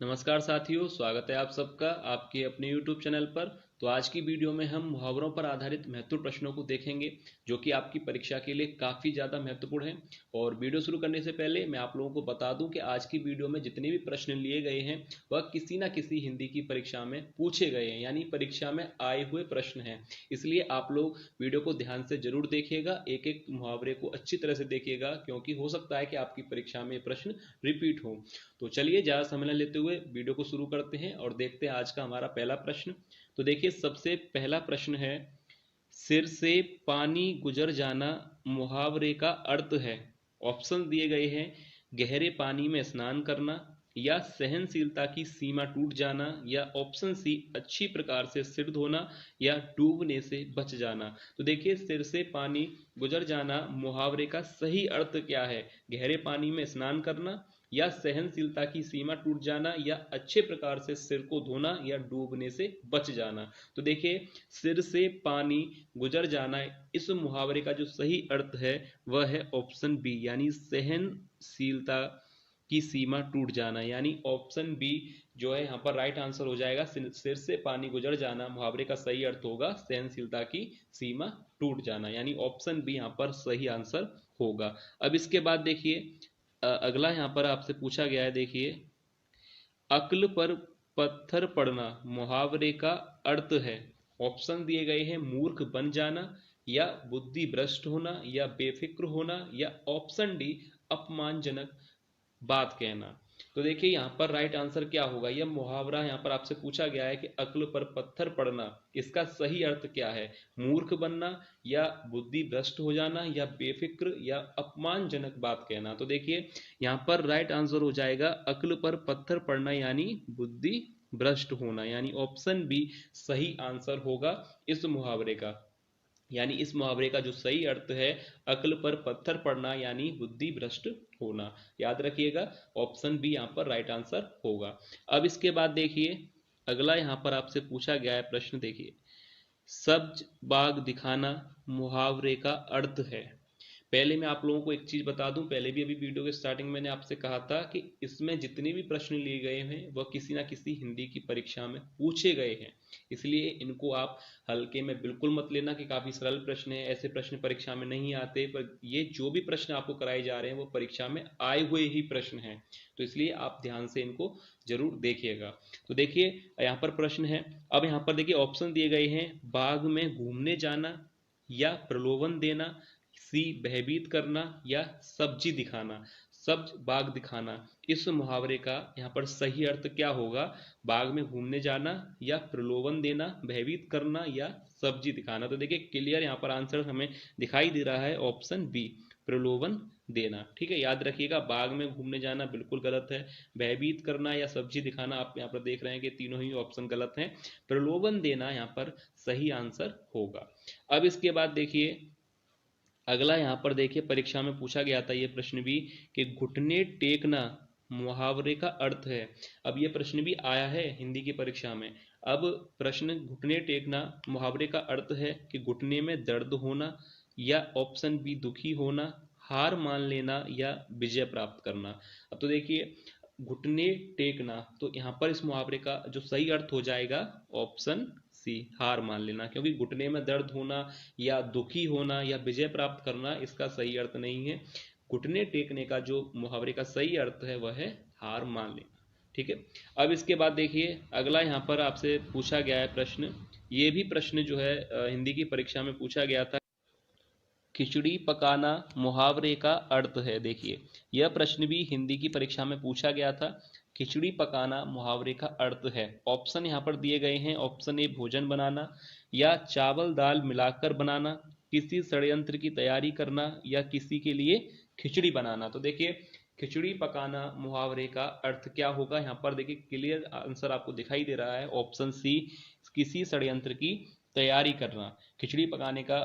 नमस्कार साथियों, स्वागत है आप सबका आपके अपने YouTube चैनल पर। तो आज की वीडियो में हम मुहावरों पर आधारित महत्वपूर्ण प्रश्नों को देखेंगे जो कि आपकी परीक्षा के लिए काफ़ी ज़्यादा महत्वपूर्ण है। और वीडियो शुरू करने से पहले मैं आप लोगों को बता दूं कि आज की वीडियो में जितने भी प्रश्न लिए गए हैं वह किसी न किसी हिंदी की परीक्षा में पूछे गए हैं, यानी परीक्षा में आए हुए प्रश्न हैं। इसलिए आप लोग वीडियो को ध्यान से जरूर देखिएगा, एक एक मुहावरे को अच्छी तरह से देखिएगा, क्योंकि हो सकता है कि आपकी परीक्षा में प्रश्न रिपीट हो। तो चलिए ज़्यादा समय न लेते हुए वीडियो को शुरू करते हैं और देखते हैं आज का हमारा पहला प्रश्न। तो देखिए, सबसे पहला प्रश्न है, सिर से पानी गुजर जाना मुहावरे का अर्थ है। ऑप्शन दिए गए हैं, गहरे पानी में स्नान करना, या सहनशीलता की सीमा टूट जाना, या ऑप्शन सी अच्छी प्रकार से सिर धोना, या डूबने से बच जाना। तो देखिए, सिर से पानी गुजर जाना मुहावरे का सही अर्थ क्या है? गहरे पानी में स्नान करना, या सहनशीलता की सीमा टूट जाना, या अच्छे प्रकार से सिर को धोना, या डूबने से बच जाना। तो देखिए, सिर से पानी गुजर जाना, इस मुहावरे का जो सही अर्थ है वह है ऑप्शन बी, यानी सहनशीलता की सीमा टूट जाना। यानी ऑप्शन बी जो है यहाँ पर राइट आंसर हो जाएगा। सिर से पानी गुजर जाना मुहावरे का सही अर्थ होगा सहनशीलता की सीमा टूट जाना, यानी ऑप्शन बी यहाँ पर सही आंसर होगा। अब इसके बाद देखिए, अगला यहाँ पर आपसे पूछा गया है, देखिए, अक्ल पर पत्थर पड़ना मुहावरे का अर्थ है। ऑप्शन दिए गए हैं, मूर्ख बन जाना, या बुद्धि भ्रष्ट होना, या बेफिक्र होना, या ऑप्शन डी अपमानजनक बात कहना। तो देखिए, यहाँ पर राइट आंसर क्या होगा? यह मुहावरा यहाँ पर आपसे पूछा गया है कि अक्ल पर पत्थर पड़ना, इसका सही अर्थ क्या है? मूर्ख बनना, या बुद्धि भ्रष्ट हो जाना, या बेफिक्र, या अपमानजनक बात कहना। तो देखिए, यहाँ पर राइट आंसर हो जाएगा अक्ल पर पत्थर पड़ना, यानी बुद्धि भ्रष्ट होना, यानी ऑप्शन बी सही आंसर होगा इस मुहावरे का। यानी इस मुहावरे का जो सही अर्थ है, अक्ल पर पत्थर पड़ना यानी बुद्धि भ्रष्ट होना। याद रखिएगा, ऑप्शन बी यहाँ पर राइट आंसर होगा। अब इसके बाद देखिए, अगला यहाँ पर आपसे पूछा गया है प्रश्न, देखिए, सब्ज बाग दिखाना मुहावरे का अर्थ है। पहले मैं आप लोगों को एक चीज बता दूं, पहले भी अभी वीडियो के स्टार्टिंग में मैंने आपसे कहा था कि इसमें जितने भी प्रश्न लिए गए हैं वह किसी ना किसी हिंदी की परीक्षा में पूछे गए हैं। इसलिए इनको आप हल्के में बिल्कुल मत लेना कि काफी सरल प्रश्न है, ऐसे प्रश्न परीक्षा में नहीं आते। पर ये जो भी प्रश्न आपको कराए जा रहे हैं वो परीक्षा में आए हुए ही प्रश्न हैं, तो इसलिए आप ध्यान से इनको जरूर देखिएगा। तो देखिए, यहाँ पर प्रश्न है। अब यहाँ पर देखिए, ऑप्शन दिए गए हैं, बाग में घूमने जाना, या प्रलोभन देना, सी भयभीत करना, या सब्जी दिखाना। सब्ज बाग दिखाना, इस मुहावरे का यहाँ पर सही अर्थ क्या होगा? बाग में घूमने जाना, या प्रलोभन देना, भयभीत करना, या सब्जी दिखाना। तो देखिए, क्लियर यहाँ पर आंसर हमें दिखाई दे रहा है, ऑप्शन बी प्रलोभन देना। ठीक है, याद रखिएगा, बाग में घूमने जाना बिल्कुल गलत है, भयभीत करना या सब्जी दिखाना आप यहाँ पर देख रहे हैं कि तीनों ही ऑप्शन गलत हैं। प्रलोभन देना यहाँ पर सही आंसर होगा। अब इसके बाद देखिए, अगला यहाँ पर देखिए, परीक्षा में पूछा गया था ये प्रश्न भी कि घुटने टेकना मुहावरे का अर्थ है। अब ये प्रश्न भी आया है हिंदी की परीक्षा में। अब प्रश्न, घुटने टेकना मुहावरे का अर्थ है कि घुटने में दर्द होना, या ऑप्शन बी दुखी होना, हार मान लेना, या विजय प्राप्त करना। अब तो देखिए, घुटने टेकना, तो यहाँ पर इस मुहावरे का जो सही अर्थ हो जाएगा ऑप्शन सी हार मान लेना, क्योंकि घुटने में दर्द होना या दुखी होना या विजय प्राप्त करना इसका सही अर्थ नहीं है। घुटने टेकने का जो मुहावरे का सही अर्थ है वह है हार मान लेना। ठीक है, अब इसके बाद देखिए, अगला यहाँ पर आपसे पूछा गया है प्रश्न। ये भी प्रश्न जो है हिंदी की परीक्षा में पूछा गया था, खिचड़ी पकाना मुहावरे का अर्थ है। देखिए, यह प्रश्न भी हिंदी की परीक्षा में पूछा गया था। खिचड़ी पकाना मुहावरे का अर्थ है। ऑप्शन यहाँ पर दिए गए हैं, ऑप्शन ए भोजन बनाना, या चावल दाल मिलाकर बनाना, किसी षड्यंत्र की तैयारी करना, या किसी के लिए खिचड़ी बनाना। तो देखिए, खिचड़ी पकाना मुहावरे का अर्थ क्या होगा? यहाँ पर देखिए, क्लियर आंसर आपको दिखाई दे रहा है, ऑप्शन सी किसी षड्यंत्र की तैयारी करना। खिचड़ी पकाने का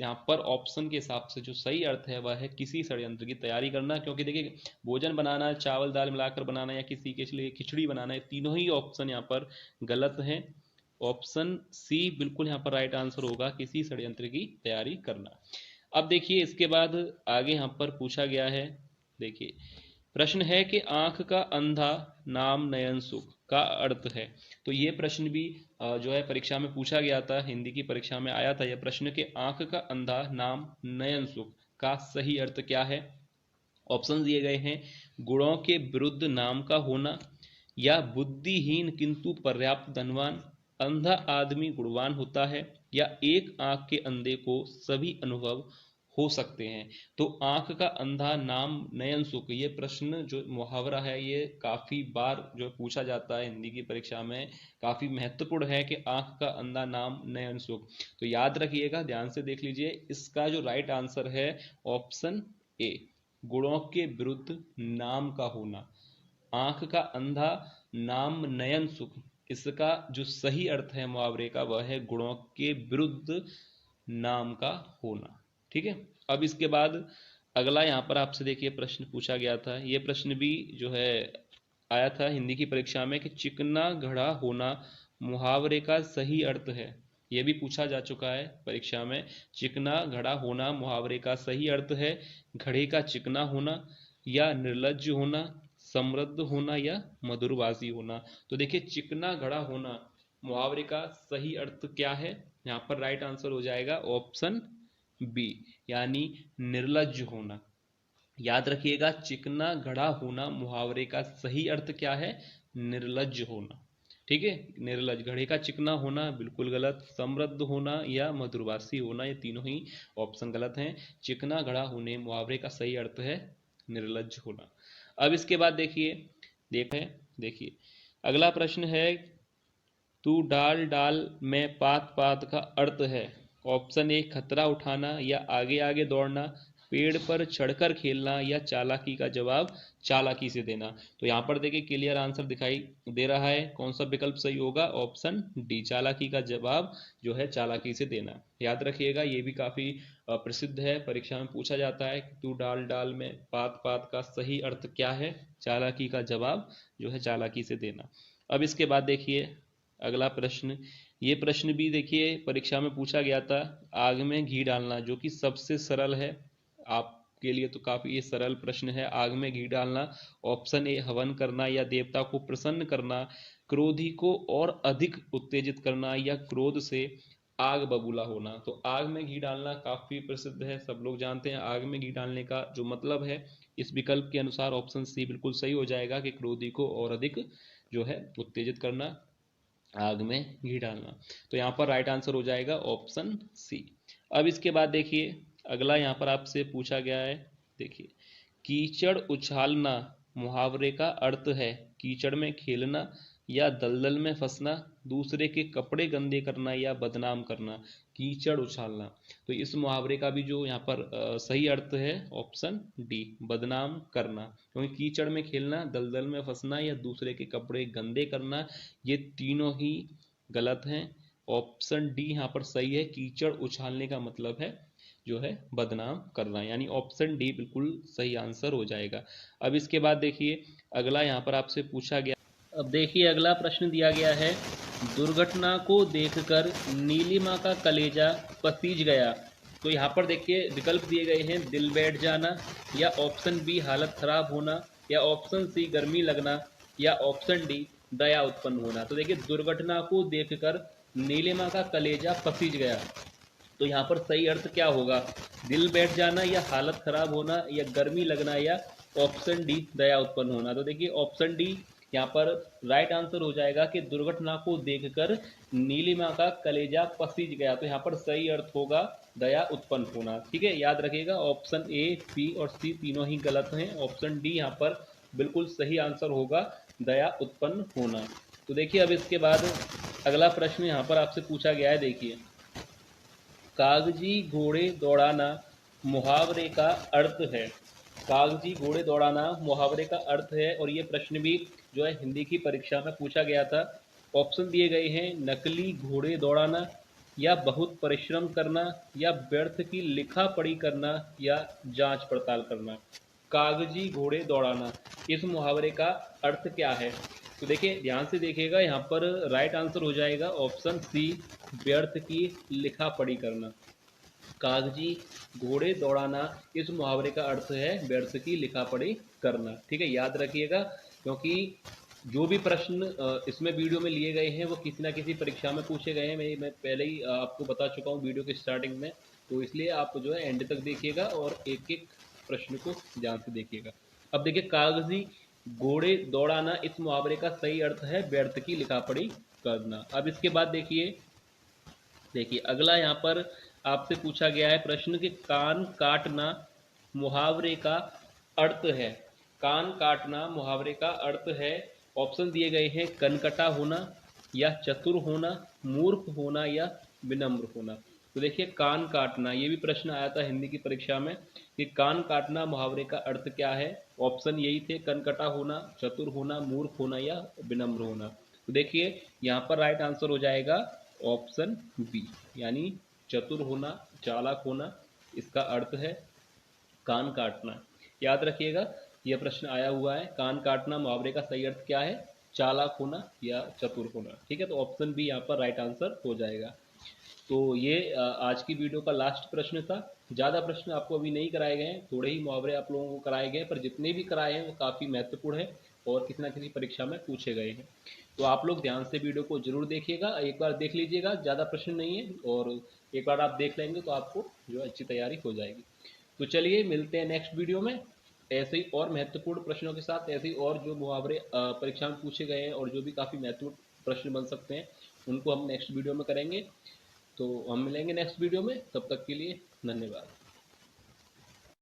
यहाँ पर ऑप्शन के हिसाब से जो सही अर्थ है वह है किसी षड्यंत्र की तैयारी करना, क्योंकि देखिए, भोजन बनाना, चावल दाल मिलाकर बनाना, या किसी के लिए खिचड़ी बनाना, ये तीनों ही ऑप्शन यहाँ पर गलत हैं। ऑप्शन सी बिल्कुल यहाँ पर राइट आंसर होगा, किसी षड्यंत्र की तैयारी करना। अब देखिए, इसके बाद आगे यहाँ पर पूछा गया है, देखिए, प्रश्न है कि आंख का अंधा नाम नयन सुख का अर्थ है। तो ये प्रश्न भी जो है परीक्षा में पूछा गया था, हिंदी की परीक्षा में आया था यह प्रश्न कि आंख का अंधा नाम नयन सुख का सही अर्थ क्या है। ऑप्शन दिए गए हैं, गुणों के विरुद्ध नाम का होना, या बुद्धिहीन किंतु पर्याप्त धनवान, अंधा आदमी गुणवान होता है, या एक आंख के अंधे को सभी अनुभव हो सकते हैं। तो आंख का अंधा नाम नयन सुख, ये प्रश्न जो मुहावरा है ये काफी बार जो पूछा जाता है हिंदी की परीक्षा में, काफी महत्वपूर्ण है कि आंख का अंधा नाम नयन सुख। तो याद रखिएगा, ध्यान से देख लीजिए, इसका जो राइट आंसर है ऑप्शन ए, गुणों के विरुद्ध नाम का होना। आंख का अंधा नाम नयन सुख, इसका जो सही अर्थ है मुहावरे का वह है गुणों के विरुद्ध नाम का होना। ठीक है। अब इसके बाद अगला यहाँ पर आपसे देखिए प्रश्न पूछा गया था, ये प्रश्न भी जो है आया था हिंदी की परीक्षा में कि चिकना घड़ा होना मुहावरे का सही अर्थ है। यह भी पूछा जा चुका है परीक्षा में, चिकना घड़ा होना मुहावरे का सही अर्थ है घड़े का चिकना होना, या निर्लज्ज होना, समृद्ध होना, या मधुरभाषी होना। तो देखिए चिकना घड़ा होना मुहावरे का सही अर्थ क्या है, यहाँ पर राइट आंसर हो जाएगा ऑप्शन बी, यानी निर्लज्ज होना। याद रखिएगा, चिकना घड़ा होना मुहावरे का सही अर्थ क्या है, निर्लज्ज होना। ठीक है, निर्लज्ज, घड़े का चिकना होना बिल्कुल गलत, समृद्ध होना या मधुरभाषी होना ये तीनों ही ऑप्शन गलत हैं। चिकना घड़ा होने मुहावरे का सही अर्थ है निर्लज्ज होना। अब इसके बाद देखिए अगला प्रश्न है, तू डाल डाल में पात पात का अर्थ है। ऑप्शन ए खतरा उठाना या आगे आगे दौड़ना, पेड़ पर चढ़कर खेलना, या चालाकी का जवाब चालाकी से देना। तो यहाँ पर देखिए क्लियर आंसर दिखाई दे रहा है, कौन सा विकल्प सही होगा, ऑप्शन डी, चालाकी का जवाब जो है चालाकी से देना। याद रखिएगा, ये भी काफी प्रसिद्ध है, परीक्षा में पूछा जाता है कि तू डाल डाल में पात पात का सही अर्थ क्या है, चालाकी का जवाब जो है चालाकी से देना। अब इसके बाद देखिए अगला प्रश्न, ये प्रश्न भी देखिए परीक्षा में पूछा गया था, आग में घी डालना, जो कि सबसे सरल है आपके लिए, तो काफी ये सरल प्रश्न है। आग में घी डालना, ऑप्शन ए हवन करना या देवता को प्रसन्न करना, क्रोधी को और अधिक उत्तेजित करना, या क्रोध से आग बबूला होना। तो आग में घी डालना काफी प्रसिद्ध है, सब लोग जानते हैं आग में घी डालने का जो मतलब है। इस विकल्प के अनुसार ऑप्शन सी बिल्कुल सही हो जाएगा कि क्रोधी को और अधिक जो है उत्तेजित करना, आग में घी डालना। तो यहाँ पर राइट आंसर हो जाएगा ऑप्शन सी। अब इसके बाद देखिए अगला यहाँ पर आपसे पूछा गया है, देखिए कीचड़ उछालना मुहावरे का अर्थ है कीचड़ में खेलना या दलदल में फंसना, दूसरे के कपड़े गंदे करना या बदनाम करना। कीचड़ उछालना, तो इस मुहावरे का भी जो यहाँ पर सही अर्थ है ऑप्शन डी, बदनाम करना, क्योंकि कीचड़ में खेलना, दलदल में फंसना या दूसरे के कपड़े गंदे करना ये तीनों ही गलत हैं। ऑप्शन डी यहाँ पर सही है, कीचड़ उछालने का मतलब है जो है बदनाम करना, यानी ऑप्शन डी बिल्कुल सही आंसर हो जाएगा। अब इसके बाद देखिए अगला यहाँ पर आपसे पूछा गया, अब देखिए अगला प्रश्न दिया गया है, दुर्घटना को देखकर नीलिमा का कलेजा पसीज गया। तो यहाँ पर देखिए विकल्प दिए गए हैं, दिल बैठ जाना, या ऑप्शन बी हालत खराब होना, या ऑप्शन सी गर्मी लगना, या ऑप्शन डी दया उत्पन्न होना। तो देखिए दुर्घटना को देखकर नीलिमा का कलेजा पसीज गया, तो यहाँ पर सही अर्थ क्या होगा, दिल बैठ जाना, या हालत खराब होना, या गर्मी लगना, या ऑप्शन डी दया उत्पन्न होना। तो देखिए ऑप्शन डी यहाँ पर राइट आंसर हो जाएगा कि दुर्घटना को देखकर नीलिमा का कलेजा पसीज गया। तो यहाँ पर सही अर्थ होगा दया उत्पन्न होना। ठीक है, याद रखिएगा ऑप्शन ए, बी और सी तीनों ही गलत हैं, ऑप्शन डी यहाँ पर बिल्कुल सही आंसर होगा दया उत्पन्न होना। तो देखिए अब इसके बाद अगला प्रश्न यहाँ पर आपसे पूछा गया है, देखिए कागजी घोड़े दौड़ाना मुहावरे का अर्थ है। कागजी घोड़े दौड़ाना मुहावरे का अर्थ है, और ये प्रश्न भी जो है हिंदी की परीक्षा में पूछा गया था। ऑप्शन दिए गए हैं, नकली घोड़े दौड़ाना, या बहुत परिश्रम करना, या व्यर्थ की लिखा पढ़ी करना, या जांच पड़ताल करना। कागजी घोड़े दौड़ाना, इस मुहावरे का अर्थ क्या है? तो देखिए ध्यान से देखिएगा, यहाँ पर राइट आंसर हो जाएगा ऑप्शन सी, व्यर्थ की लिखा पढ़ी करना। कागजी घोड़े दौड़ाना, इस मुहावरे का अर्थ है व्यर्थ की लिखा पढ़ी करना। ठीक है, याद रखिएगा, क्योंकि जो भी प्रश्न इसमें वीडियो में लिए गए हैं वो किसी ना किसी परीक्षा में पूछे गए हैं। मैं पहले ही आपको बता चुका हूँ वीडियो के स्टार्टिंग में, तो इसलिए आप जो है एंड तक देखिएगा और एक एक प्रश्न को ध्यान से देखिएगा। अब देखिए, कागजी घोड़े दौड़ाना, इस मुहावरे का सही अर्थ है व्यर्थ की लिखापड़ी करना। अब इसके बाद देखिए अगला यहाँ पर आपसे पूछा गया है प्रश्न कि कान काटना मुहावरे का अर्थ है। कान काटना मुहावरे का अर्थ है। ऑप्शन दिए गए हैं, कनकटा होना या चतुर होना, मूर्ख होना या विनम्र होना। तो देखिए, कान काटना, ये भी प्रश्न आया था हिंदी की परीक्षा में कि कान काटना मुहावरे का अर्थ क्या है। ऑप्शन यही थे, कनकटा होना, चतुर होना, मूर्ख होना या विनम्र होना। तो देखिए यहाँ पर राइट आंसर हो जाएगा ऑप्शन बी, यानी चतुर होना, चालाक होना, इसका अर्थ है कान काटना। याद रखिएगा, यह प्रश्न आया हुआ है, कान काटना मुहावरे का सही अर्थ क्या है, चालाक होना या चतुर होना। ठीक है, तो ऑप्शन बी यहाँ पर राइट आंसर हो जाएगा। तो ये आज की वीडियो का लास्ट प्रश्न था। ज़्यादा प्रश्न आपको अभी नहीं कराए गए हैं, थोड़े ही मुहावरे आप लोगों को कराए गए हैं, पर जितने भी कराए हैं वो काफ़ी महत्वपूर्ण है और किसी न किसी परीक्षा में पूछे गए हैं। तो आप लोग ध्यान से वीडियो को जरूर देखिएगा, एक बार देख लीजिएगा, ज़्यादा प्रश्न नहीं है, और एक बार आप देख लेंगे तो आपको जो अच्छी तैयारी हो जाएगी। तो चलिए मिलते हैं नेक्स्ट वीडियो में ऐसे ही और महत्वपूर्ण प्रश्नों के साथ, ऐसे ही और जो मुहावरे परीक्षा में पूछे गए हैं और जो भी काफ़ी महत्वपूर्ण प्रश्न बन सकते हैं उनको हम नेक्स्ट वीडियो में करेंगे। तो हम मिलेंगे नेक्स्ट वीडियो में, तब तक के लिए धन्यवाद।